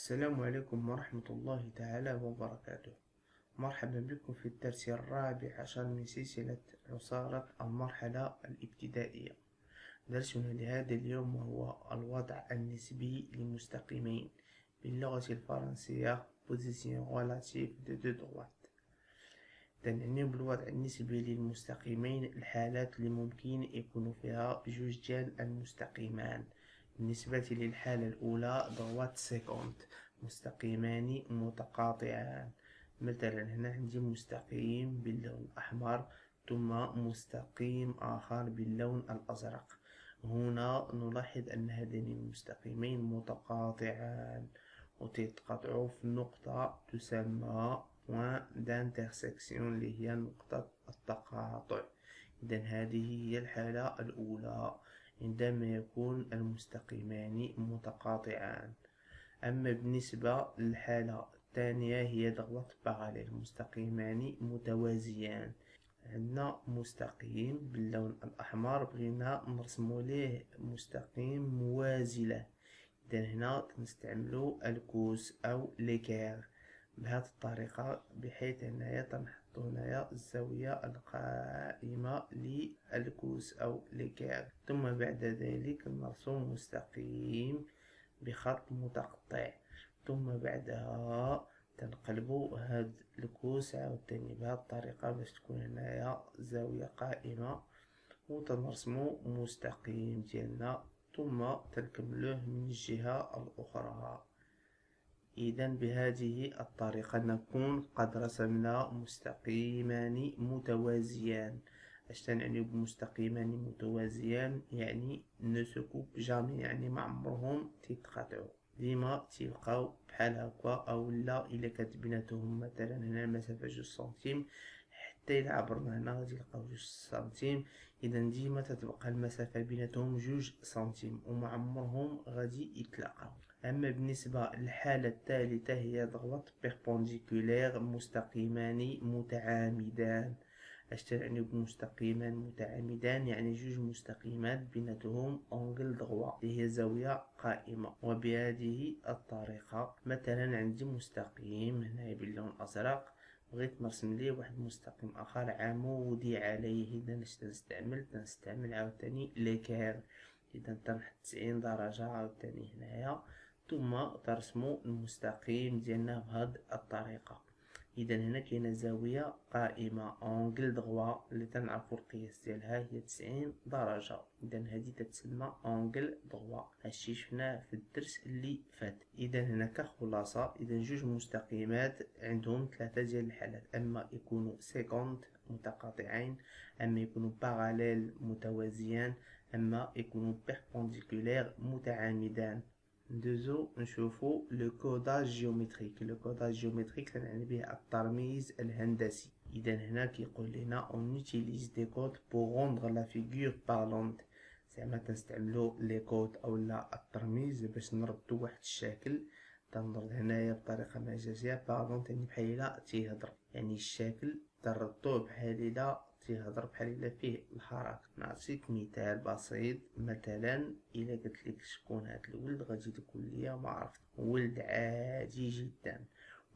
السلام عليكم ورحمة الله تعالى وبركاته. مرحبا بكم في الدرس الرابع عشر من سلسلة عصارة المرحلة الابتدائية. درسنا لهذا اليوم هو الوضع النسبي لمستقيمين باللغة الفرنسية position relative de deux droites. تنعني بالوضع النسبي للمستقيمين الحالات اللي ممكن يكون فيها جوجان المستقيمان. بالنسبة للحالة الأولى droite séquente مستقيمان متقاطعان. مثلا هنا عندي مستقيم باللون الأحمر ثم مستقيم آخر باللون الأزرق. هنا نلاحظ أن هذين المستقيمين متقاطعان وتتقاطعوا في نقطة تسمى point d'intersection اللي هي نقطة التقاطع. إذا هذه هي الحالة الأولى عندما يكون المستقيمان متقاطعان. أما بالنسبة للحالة الثانية هي ضغط باراليل مستقيمان متوازيان. عندنا مستقيم باللون الأحمر بغينا نرسمو ليه مستقيم موازي له. إذا هنا نستعملو الكوس أو ليكير بهذه الطريقة بحيث هنايا تنحطو هنايا الزاوية القائمة للكوس أو ليكير، ثم بعد ذلك نرسم مستقيم بخط متقطع، ثم بعدها تنقلبو هاد الكوس عاوتاني بهذه الطريقة باش تكون هنايا زاوية قائمة وتنرسمو مستقيم ديالنا ثم تنكملوه من الجهة الأخرى. إذا بهذه الطريقة نكون قد رسمنا مستقيمان متوازيان. اش تنعني بمستقيمان متوازيان؟ يعني نسكوب جامي، يعني ما عمرهم تيتقاطعوا، ديما تيبقاو بحال هكا. او لا الا كانت بيناتهم مثلا هنا المسافه 2 سنتيم حتى الى عبرنا هنا غادي نلقاو 2 سنتيم. اذا ديما تتبقى المسافه بيناتهم 2 سنتيم وما عمرهم غادي يتلاقاو. أما بالنسبة للحالة الثالثة هي ضغط بيربونديكولير مستقيمان متعامدان. اش تعني بمستقيمان متعامدان؟ يعني جوج مستقيمات بيناتهم أونغل دغوا اللي هي زاوية قائمة. وبهذه الطريقة مثلا عندي مستقيم هنا باللون الأزرق بغيت نرسم ليه واحد مستقيم آخر عمودي عليه. إذا اش تنستعمل عاوتاني ليكير. إذا تنحط 90 درجة عاوتاني هنايا ثم ترسمو المستقيم ديالنا بهذه الطريقة. إذا هنا كاينة زاوية قائمة أونغل دغوا اللي تنعرفو القياس ديالها هي 90 درجة. إذا هذه تتسمى أونغل دغوا، هادشي شفناه في الدرس اللي فات. إذا هنا كخلاصة، إذا جوج مستقيمات عندهم ثلاثة ديال الحالات، أما يكونوا سيكونت متقاطعين، أما يكونوا باراليل متوازيان، أما يكونوا بيربونديكولير متعامدان. ندوزو نشوفو لو كوداج جيومتريك. لو كوداج جيومتريك تنعني به الترميز الهندسي. اذا هنا كيقول لنا on utilise des codes pour rendre la figure parlante. زعما تنستعملو لي كود اولا الترميز باش نردو واحد الشكل. تنرد هنايا بطريقه مجازيه parlante يعني بحال الا تيهضر، يعني الشكل تردوه بحال الا تيهضر، بحال الا فيه الحركه. نعطيك مثال بسيط. مثلا الا قلت لك شكون هاد الولد غادي تقول لي ما عرفت، ولد عادي جدا.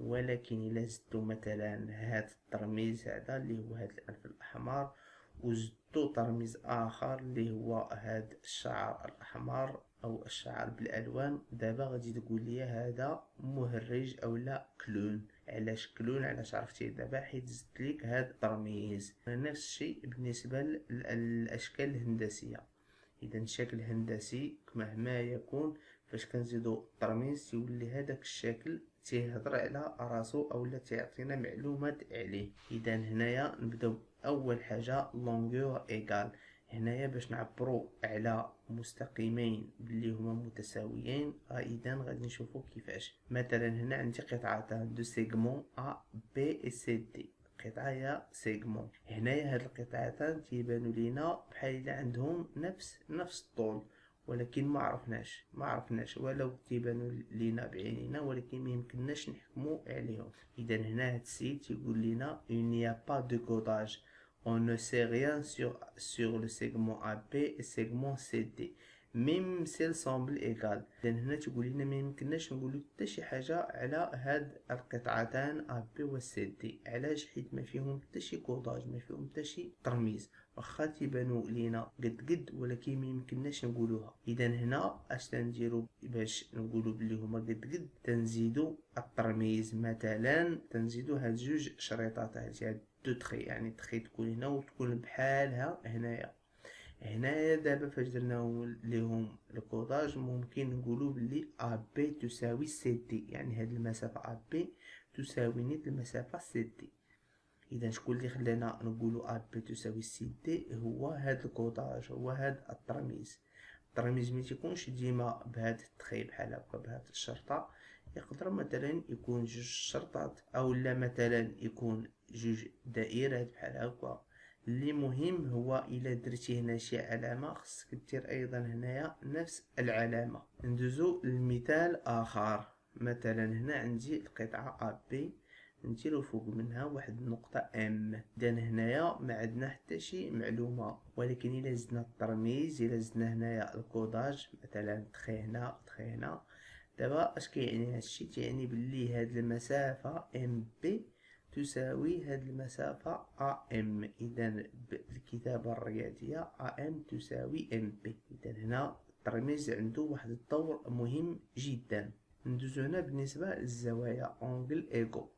ولكن الا زدتو مثلا هاد الترميز هذا اللي هو هاد الالف الاحمر وزدتو ترميز اخر اللي هو هاد الشعر الاحمر او الشعر بالالوان، دابا غادي تقول لي هذا مهرج او لا كلون. علاش كلون؟ علاش عرفتي دابا؟ حيت زدت ليك هاد الترميز. نفس الشيء بالنسبه للاشكال الهندسيه. اذا الشكل الهندسي مهما يكون فاش كنزيدو الترميز تيولي هذاك الشكل تيهضر على راسو اولا تيعطينا معلومات عليه. اذا هنايا نبداو اول حاجه لونغور ايغال. هنايا باش نعبرو على مستقيمين باللي هما متساويين، اذا غادي نشوفو كيفاش. مثلا هنا عندي قطعتان دو سيغمون ا بي و سي دي. قطعه هي سيغمون. هنايا هاد القطعتان تيبانو لينا بحال الا عندهم نفس الطول، ولكن ما عرفناش ولو تيبانو لينا بعينينا، ولكن ما يمكنناش نحكمو عليهم. اذا هنا هاد السيد تيقول لينا il n'y a pas de codage. On ne sait rien sur le segment AB et segment CD. ميم سيل سامبل ايكال. اذا هنا تقول لنا ما يمكنناش نقولوا حتى شي حاجه على هاد القطعتان ا بي و سي دي. علاش؟ حيت ما فيهم حتى شي كوداج، ما فيهم حتى شي ترميز، واخا تيبانو لينا قد ولكن ما يمكنناش نقولوها. اذا هنا اش تنديرو باش نقولو بلي هما قد تنزيدو الترميز. مثلا تنزيدو هاد جوج شريطات، هاد دو تخي، يعني تخي تكون هنا وتكون بحالها هنايا. هنايا دابا فاش درناو ليهم الكوداج ممكن نقولو بلي ا بي تساوي سي دي، يعني هاد المسافة ا بي تساوي نيت المسافة سي دي. اذا شكون اللي خلانا نقولو ا بي تساوي سي دي؟ هو هاد الكوداج، هو هاد الترميز. الترميز متيكونش ديما بهاد التخي بحال هكا بهاد الشرطة، يقدر مثلا يكون جوج شرطات، او لا مثلا يكون جوج دائرات بحال هكا. اللي مهم هو الا درتي هنا شي علامة خصك دير ايضا هنايا نفس العلامة. ندوزو لمثال اخر. مثلا هنا عندي القطعة ا بي، نديرو فوق منها واحد النقطة ام. اذا هنايا ما عندنا حتى شي معلومة، ولكن الا زدنا الترميز، الا زدنا هنايا الكوداج، مثلا تخي هنا تخي هنا، دابا اش كيعني هادشي؟ تيعني بلي هاد المسافة ام بي تساوي هاد المسافة ا ام. اذا بالكتابة الرياضية ا ام تساوي ام بي. اذا هنا الترميز عنده واحد الدور مهم جدا. ندوزو هنا بالنسبة للزوايا اونغل ايكو.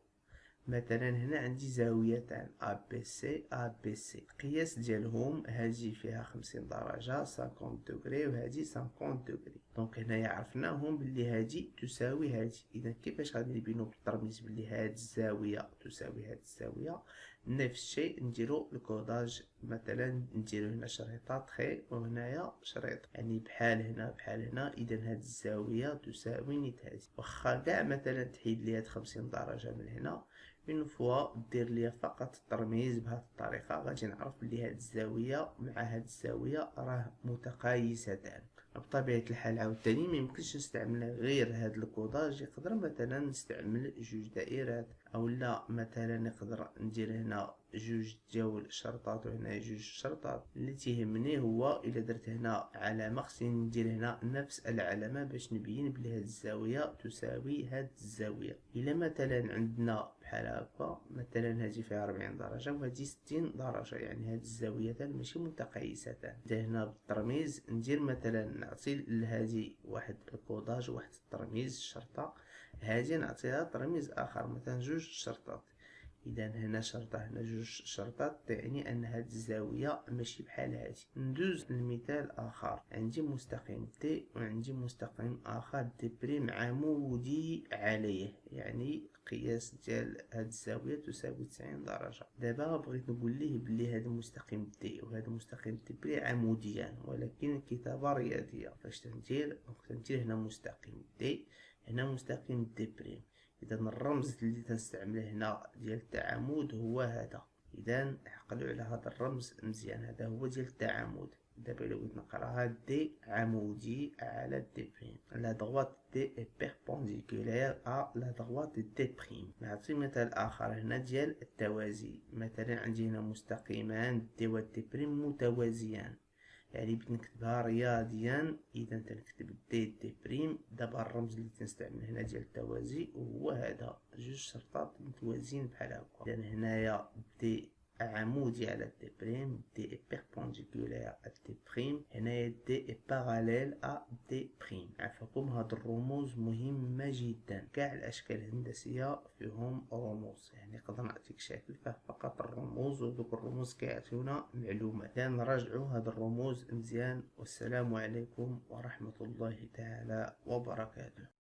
مثلا هنا عندي زاويتان ا بي سي ا بي سي، القياس ديالهم هذه فيها 50 درجة 50 دوغري وهذه 50 دوغري. دونك هنايا عرفناهم بلي هذه تساوي هذه. اذا كيفاش غادي نبينو بالترميز بلي هاد الزاوية تساوي هاد الزاوية؟ نفس الشيء نديرو الكوداج. مثلا نديرو هنا شريطة خي وهنايا شريط، يعني بحال هنا بحال هنا. اذا هاد الزاوية تساوي نيت هذه. واخا كاع مثلا تحيد لي هاد 50 درجة من هنا، اون فوا دير ليا فقط الترميز بهذه الطريقه، غادي نعرف بلي هاد الزاويه مع هاد الزاويه راه متقايستان. بطبيعه الحال عاوتاني ما يمكنش نستعمل غير هاد الكوداج، يقدر مثلا نستعمل جوج دائرات، او لا مثلا نقدر ندير هنا جوج ديال شرطات وهنا جوج شرطات. اللي تيهمني هو الا درت هنا علامه خصني ندير هنا نفس العلامه باش نبين بلي هاد الزاويه تساوي هاد الزاويه. الا مثلا عندنا بحال هكا، مثلا هذه فيها 40 درجة وهذه 60 درجة، يعني هاد الزاويتان ماشي متقايستان. هنا بالترميز ندير مثلا نعطي لهذه واحد الكوداج واحد الترميز الشرطة، هذه نعطيها ترميز آخر مثلا جوج شرطات. اذا هنا شرطة هنا جوج شرطات، تعني ان هاد الزاوية ماشي بحال هادي. ندوز لمثال اخر. عندي مستقيم تي وعندي مستقيم اخر دي بريم عمودي عليه، يعني قياس ديال هاد الزاوية تساوي 90 درجة. دابا بغيت نقول ليه بلي هاد المستقيم تي وهاد المستقيم تي بري عموديان، ولكن الكتابة رياضية. فاش تندير هنا مستقيم تي، هنا مستقيم تي بريم. اذا الرمز اللي تنستعمله هنا ديال التعامد هو هذا. اذا عقلوا على هذا الرمز مزيان، هذا هو ديال التعامد. دابا الا بغيت نقراها دي عمودي على دي بريم، لا droite دي est perpendiculaire à la droite دي بريم. نعطي مثال اخر هنا ديال التوازي. مثلا عندي هنا مستقيمان دي و دي بريم متوازيان، يعني بغيت نكتبها رياضيا. اذا تنكتب دي بريم. دابا الرمز اللي تنستعمل هنا ديال التوازي هو هذا، جوج شرطات متوازيين بحال هكا. اذا هنايا دي عمودي على دي بريم، دي اي بيربونديكولير ا دي بريم، هنايا دي اي باراليل ا دي بريم. عفاكم هاد الرموز مهمة جدا، كاع الاشكال الهندسية فيهم رموز، يعني نقدر نعطيك شكل فيه فقط الرموز، ودوك الرموز كيعطيونا معلومات. اذا نراجعوا هاد الرموز مزيان. والسلام عليكم ورحمة الله تعالى وبركاته.